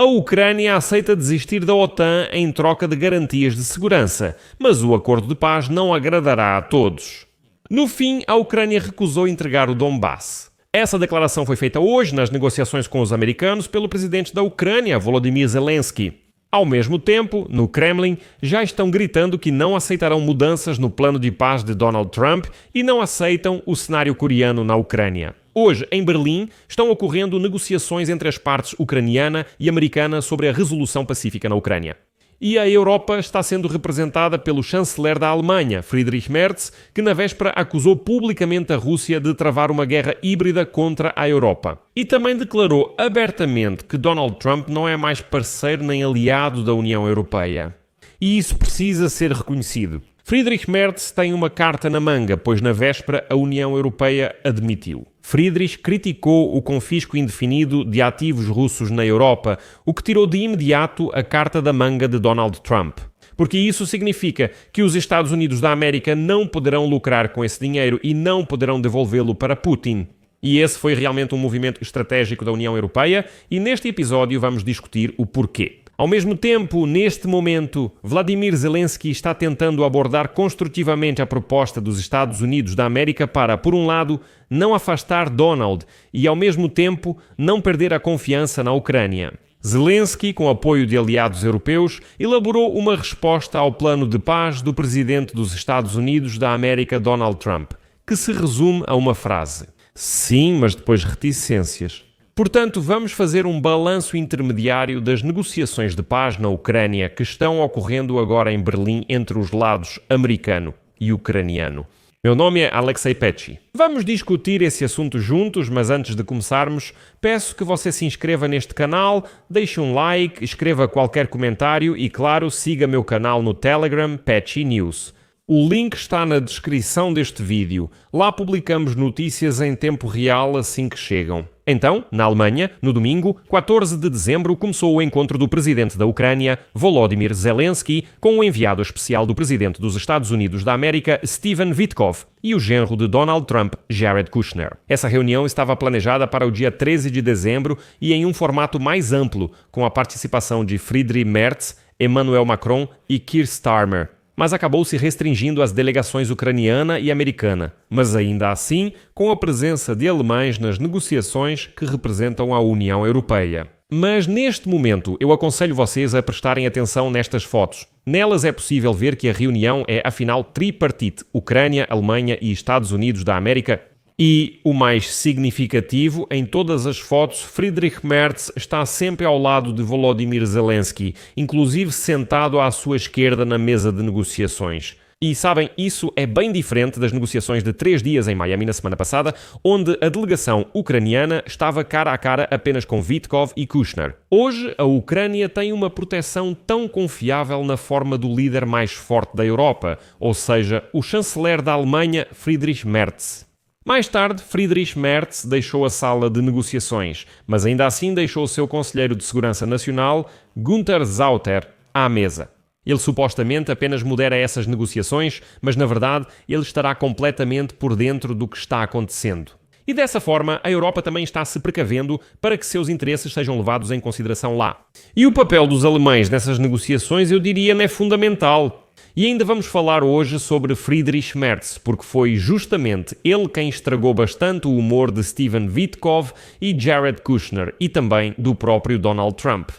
A Ucrânia aceita desistir da OTAN em troca de garantias de segurança, mas o acordo de paz não agradará a todos. No fim, a Ucrânia recusou entregar o Donbass. Essa declaração foi feita hoje nas negociações com os americanos pelo presidente da Ucrânia, Volodymyr Zelensky. Ao mesmo tempo, no Kremlin, já estão gritando que não aceitarão mudanças no plano de paz de Donald Trump e não aceitam o cenário coreano na Ucrânia. Hoje, em Berlim, estão ocorrendo negociações entre as partes ucraniana e americana sobre a resolução pacífica na Ucrânia. E a Europa está sendo representada pelo chanceler da Alemanha, Friedrich Merz, que na véspera acusou publicamente a Rússia de travar uma guerra híbrida contra a Europa. E também declarou abertamente que Donald Trump não é mais parceiro nem aliado da União Europeia. E isso precisa ser reconhecido. Friedrich Merz tem uma carta na manga, pois na véspera a União Europeia admitiu. Friedrich criticou o confisco indefinido de ativos russos na Europa, o que tirou de imediato a carta da manga de Donald Trump. Porque isso significa que os Estados Unidos da América não poderão lucrar com esse dinheiro e não poderão devolvê-lo para Putin. E esse foi realmente um movimento estratégico da União Europeia e neste episódio vamos discutir o porquê. Ao mesmo tempo, neste momento, Vladimir Zelensky está tentando abordar construtivamente a proposta dos Estados Unidos da América para, por um lado, não afastar Donald e, ao mesmo tempo, não perder a confiança na Ucrânia. Zelensky, com apoio de aliados europeus, elaborou uma resposta ao plano de paz do presidente dos Estados Unidos da América, Donald Trump, que se resume a uma frase: sim, mas depois reticências. Portanto, vamos fazer um balanço intermediário das negociações de paz na Ucrânia que estão ocorrendo agora em Berlim entre os lados americano e ucraniano. Meu nome é Alexei Pecci. Vamos discutir esse assunto juntos, mas antes de começarmos, peço que você se inscreva neste canal, deixe um like, escreva qualquer comentário e, claro, siga meu canal no Telegram, Pecci News. O link está na descrição deste vídeo. Lá publicamos notícias em tempo real assim que chegam. Então, na Alemanha, no domingo, 14 de dezembro, começou o encontro do presidente da Ucrânia, Volodymyr Zelensky, com o enviado especial do presidente dos Estados Unidos da América, Stephen Witkoff, e o genro de Donald Trump, Jared Kushner. Essa reunião estava planejada para o dia 13 de dezembro e em um formato mais amplo, com a participação de Friedrich Merz, Emmanuel Macron e Keir Starmer, mas acabou se restringindo às delegações ucraniana e americana, mas ainda assim com a presença de alemães nas negociações que representam a União Europeia. Mas neste momento eu aconselho vocês a prestarem atenção nestas fotos. Nelas é possível ver que a reunião é afinal tripartite: Ucrânia, Alemanha e Estados Unidos da América. E, o mais significativo, em todas as fotos, Friedrich Merz está sempre ao lado de Volodymyr Zelensky, inclusive sentado à sua esquerda na mesa de negociações. E sabem, isso é bem diferente das negociações de 3 dias em Miami na semana passada, onde a delegação ucraniana estava cara a cara apenas com Witkoff e Kushner. Hoje, a Ucrânia tem uma proteção tão confiável na forma do líder mais forte da Europa, ou seja, o chanceler da Alemanha, Friedrich Merz. Mais tarde, Friedrich Merz deixou a sala de negociações, mas ainda assim deixou o seu conselheiro de segurança nacional, Günther Sauter, à mesa. Ele supostamente apenas modera essas negociações, mas na verdade ele estará completamente por dentro do que está acontecendo. E dessa forma, a Europa também está se precavendo para que seus interesses sejam levados em consideração lá. E o papel dos alemães nessas negociações, eu diria, é fundamental. E ainda vamos falar hoje sobre Friedrich Merz, porque foi justamente ele quem estragou bastante o humor de Stephen Witkoff e Jared Kushner, e também do próprio Donald Trump.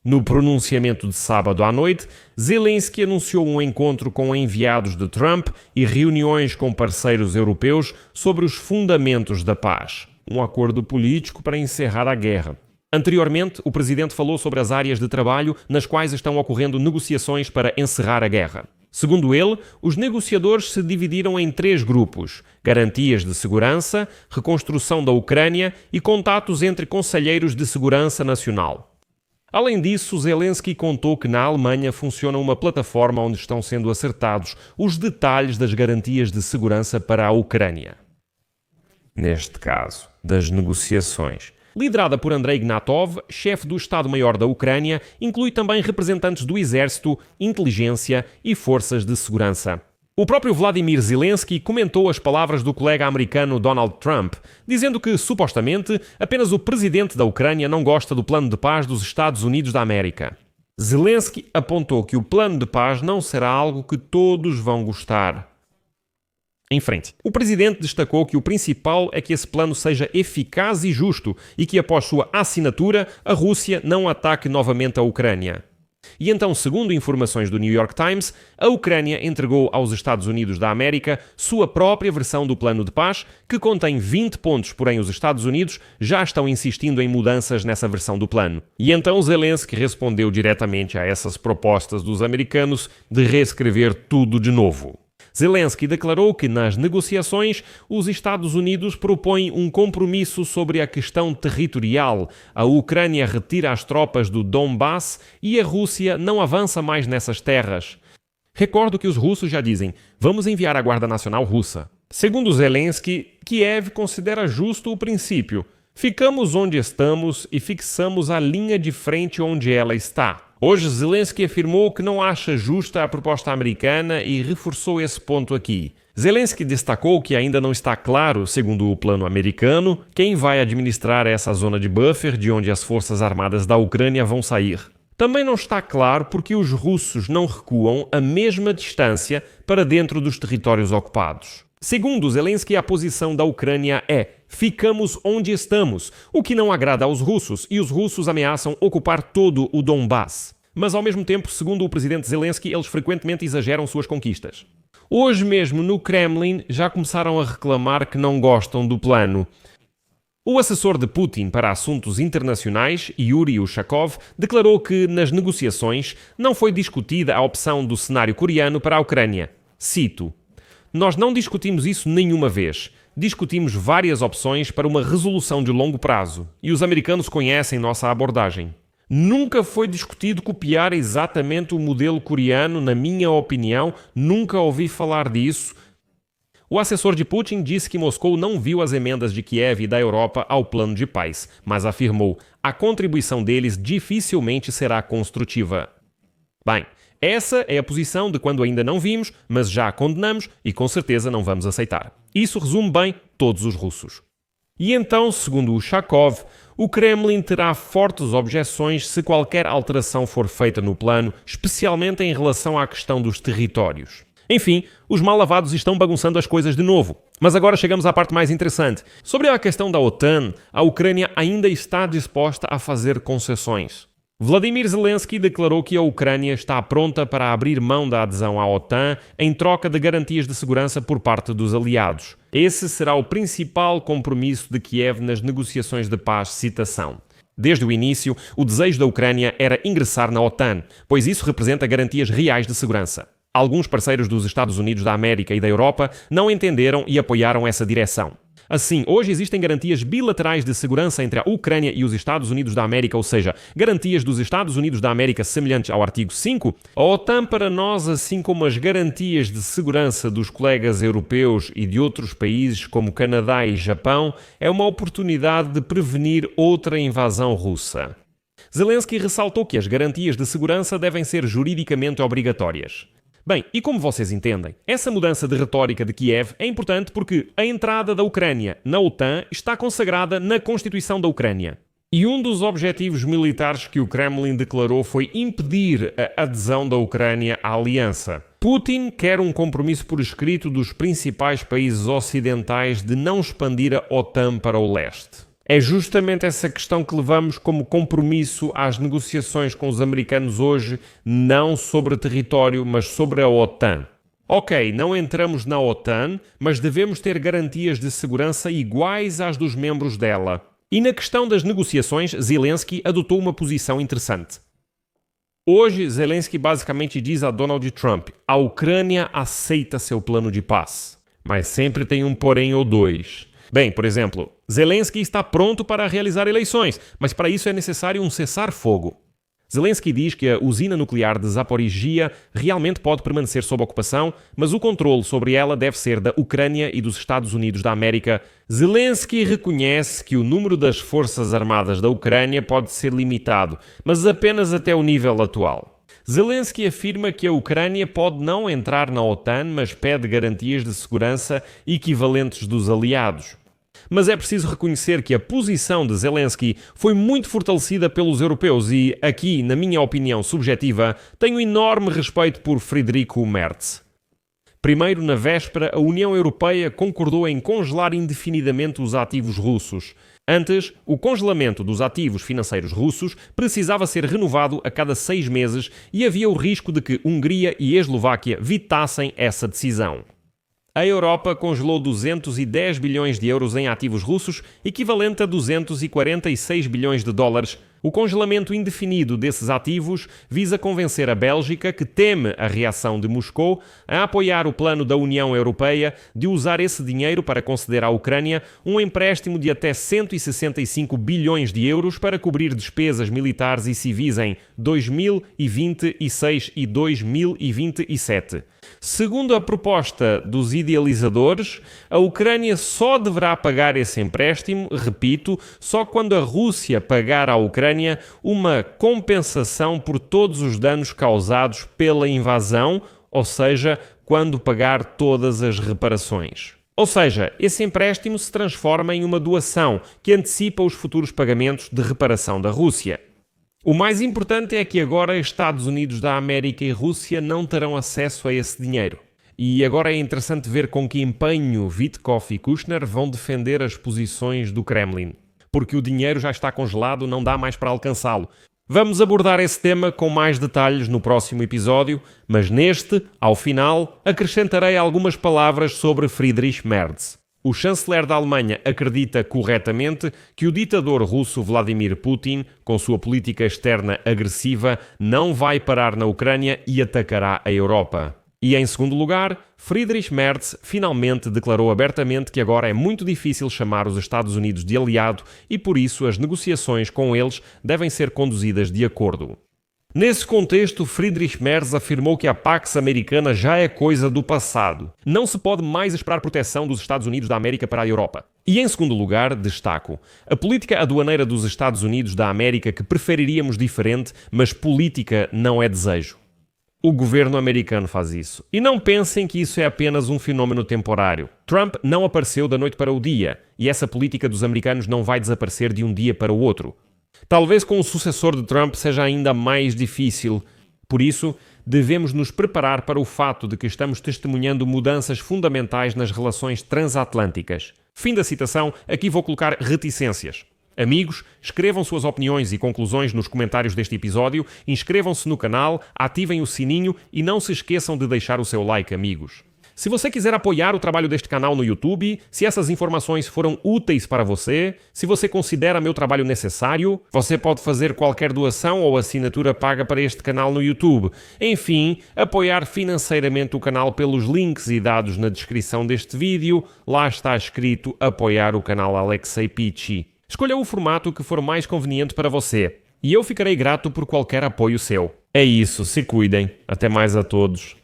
No pronunciamento de sábado à noite, Zelensky anunciou um encontro com enviados de Trump e reuniões com parceiros europeus sobre os fundamentos da paz. Um acordo político para encerrar a guerra. Anteriormente, o presidente falou sobre as áreas de trabalho nas quais estão ocorrendo negociações para encerrar a guerra. Segundo ele, os negociadores se dividiram em 3 grupos: garantias de segurança, reconstrução da Ucrânia e contatos entre conselheiros de segurança nacional. Além disso, Zelensky contou que na Alemanha funciona uma plataforma onde estão sendo acertados os detalhes das garantias de segurança para a Ucrânia. Neste caso, das negociações. Liderada por Andrei Ignatov, chefe do Estado-Maior da Ucrânia, inclui também representantes do Exército, inteligência e forças de segurança. O próprio Vladimir Zelensky comentou as palavras do colega americano Donald Trump, dizendo que, supostamente, apenas o presidente da Ucrânia não gosta do plano de paz dos Estados Unidos da América. Zelensky apontou que o plano de paz não será algo que todos vão gostar. Em frente, o presidente destacou que o principal é que esse plano seja eficaz e justo e que, após sua assinatura, a Rússia não ataque novamente a Ucrânia. E então, segundo informações do New York Times, a Ucrânia entregou aos Estados Unidos da América sua própria versão do plano de paz, que contém 20 pontos, porém os Estados Unidos já estão insistindo em mudanças nessa versão do plano. E então Zelensky respondeu diretamente a essas propostas dos americanos de reescrever tudo de novo. Zelensky declarou que nas negociações os Estados Unidos propõem um compromisso sobre a questão territorial. A Ucrânia retira as tropas do Donbass e a Rússia não avança mais nessas terras. Recordo que os russos já dizem: vamos enviar a Guarda Nacional Russa. Segundo Zelensky, Kiev considera justo o princípio. Ficamos onde estamos e fixamos a linha de frente onde ela está. Hoje, Zelensky afirmou que não acha justa a proposta americana e reforçou esse ponto aqui. Zelensky destacou que ainda não está claro, segundo o plano americano, quem vai administrar essa zona de buffer de onde as forças armadas da Ucrânia vão sair. Também não está claro porque os russos não recuam a mesma distância para dentro dos territórios ocupados. Segundo Zelensky, a posição da Ucrânia é: ficamos onde estamos, o que não agrada aos russos, e os russos ameaçam ocupar todo o Donbass. Mas, ao mesmo tempo, segundo o presidente Zelensky, eles frequentemente exageram suas conquistas. Hoje mesmo, no Kremlin, já começaram a reclamar que não gostam do plano. O assessor de Putin para assuntos internacionais, Yuri Ushakov, declarou que, nas negociações, não foi discutida a opção do cenário coreano para a Ucrânia. Cito: "Nós não discutimos isso nenhuma vez. Discutimos várias opções para uma resolução de longo prazo, e os americanos conhecem nossa abordagem. Nunca foi discutido copiar exatamente o modelo coreano, na minha opinião, nunca ouvi falar disso." O assessor de Putin disse que Moscou não viu as emendas de Kiev e da Europa ao plano de paz, mas afirmou: a contribuição deles dificilmente será construtiva. Bem, essa é a posição de quando ainda não vimos, mas já a condenamos e com certeza não vamos aceitar. Isso resume bem todos os russos. E então, segundo Ushakov, o Kremlin terá fortes objeções se qualquer alteração for feita no plano, especialmente em relação à questão dos territórios. Enfim, os mal-lavados estão bagunçando as coisas de novo. Mas agora chegamos à parte mais interessante. Sobre a questão da OTAN, a Ucrânia ainda está disposta a fazer concessões. Vladimir Zelensky declarou que a Ucrânia está pronta para abrir mão da adesão à OTAN em troca de garantias de segurança por parte dos aliados. Esse será o principal compromisso de Kiev nas negociações de paz, citação. Desde o início, o desejo da Ucrânia era ingressar na OTAN, pois isso representa garantias reais de segurança. Alguns parceiros dos Estados Unidos da América e da Europa não entenderam e apoiaram essa direção. Assim, hoje existem garantias bilaterais de segurança entre a Ucrânia e os Estados Unidos da América, ou seja, garantias dos Estados Unidos da América semelhantes ao artigo 5. A OTAN para nós, assim como as garantias de segurança dos colegas europeus e de outros países como Canadá e Japão, é uma oportunidade de prevenir outra invasão russa. Zelensky ressaltou que as garantias de segurança devem ser juridicamente obrigatórias. Bem, e como vocês entendem, essa mudança de retórica de Kiev é importante porque a entrada da Ucrânia na OTAN está consagrada na Constituição da Ucrânia. E um dos objetivos militares que o Kremlin declarou foi impedir a adesão da Ucrânia à aliança. Putin quer um compromisso por escrito dos principais países ocidentais de não expandir a OTAN para o leste. É justamente essa questão que levamos como compromisso às negociações com os americanos hoje, não sobre território, mas sobre a OTAN. Ok, não entramos na OTAN, mas devemos ter garantias de segurança iguais às dos membros dela. E na questão das negociações, Zelensky adotou uma posição interessante. Hoje, Zelensky basicamente diz a Donald Trump: a Ucrânia aceita seu plano de paz. Mas sempre tem um porém ou dois. Bem, por exemplo, Zelensky está pronto para realizar eleições, mas para isso é necessário um cessar-fogo. Zelensky diz que a usina nuclear de Zaporizhia realmente pode permanecer sob ocupação, mas o controle sobre ela deve ser da Ucrânia e dos Estados Unidos da América. Zelensky reconhece que o número das forças armadas da Ucrânia pode ser limitado, mas apenas até o nível atual. Zelensky afirma que a Ucrânia pode não entrar na OTAN, mas pede garantias de segurança equivalentes dos aliados. Mas é preciso reconhecer que a posição de Zelensky foi muito fortalecida pelos europeus e, aqui, na minha opinião subjetiva, tenho enorme respeito por Friedrich Merz. Primeiro, na véspera, a União Europeia concordou em congelar indefinidamente os ativos russos. Antes, o congelamento dos ativos financeiros russos precisava ser renovado a cada 6 meses e havia o risco de que Hungria e Eslováquia vetassem essa decisão. A Europa congelou 210 bilhões de euros em ativos russos, equivalente a 246 bilhões de dólares. O congelamento indefinido desses ativos visa convencer a Bélgica, que teme a reação de Moscou, a apoiar o plano da União Europeia de usar esse dinheiro para conceder à Ucrânia um empréstimo de até 165 bilhões de euros para cobrir despesas militares e civis em 2026 e 2027. Segundo a proposta dos idealizadores, a Ucrânia só deverá pagar esse empréstimo, repito, só quando a Rússia pagar à Ucrânia uma compensação por todos os danos causados pela invasão, ou seja, quando pagar todas as reparações. Ou seja, esse empréstimo se transforma em uma doação que antecipa os futuros pagamentos de reparação da Rússia. O mais importante é que agora Estados Unidos da América e Rússia não terão acesso a esse dinheiro. E agora é interessante ver com que empenho Witkoff e Kushner vão defender as posições do Kremlin. Porque o dinheiro já está congelado, não dá mais para alcançá-lo. Vamos abordar esse tema com mais detalhes no próximo episódio, mas neste, ao final, acrescentarei algumas palavras sobre Friedrich Merz. O chanceler da Alemanha acredita corretamente que o ditador russo Vladimir Putin, com sua política externa agressiva, não vai parar na Ucrânia e atacará a Europa. E em segundo lugar, Friedrich Merz finalmente declarou abertamente que agora é muito difícil chamar os Estados Unidos de aliado e por isso as negociações com eles devem ser conduzidas de acordo. Nesse contexto, Friedrich Merz afirmou que a Pax Americana já é coisa do passado. Não se pode mais esperar proteção dos Estados Unidos da América para a Europa. E em segundo lugar, destaco a política aduaneira dos Estados Unidos da América que preferiríamos diferente, mas política não é desejo. O governo americano faz isso. E não pensem que isso é apenas um fenómeno temporário. Trump não apareceu da noite para o dia, e essa política dos americanos não vai desaparecer de um dia para o outro. Talvez com o sucessor de Trump seja ainda mais difícil. Por isso, devemos nos preparar para o fato de que estamos testemunhando mudanças fundamentais nas relações transatlânticas. Fim da citação, aqui vou colocar reticências. Amigos, escrevam suas opiniões e conclusões nos comentários deste episódio, inscrevam-se no canal, ativem o sininho e não se esqueçam de deixar o seu like, amigos. Se você quiser apoiar o trabalho deste canal no YouTube, se essas informações foram úteis para você, se você considera meu trabalho necessário, você pode fazer qualquer doação ou assinatura paga para este canal no YouTube. Enfim, apoiar financeiramente o canal pelos links e dados na descrição deste vídeo. Lá está escrito apoiar o canal Alexei Pichi. Escolha o formato que for mais conveniente para você. E eu ficarei grato por qualquer apoio seu. É isso, se cuidem. Até mais a todos.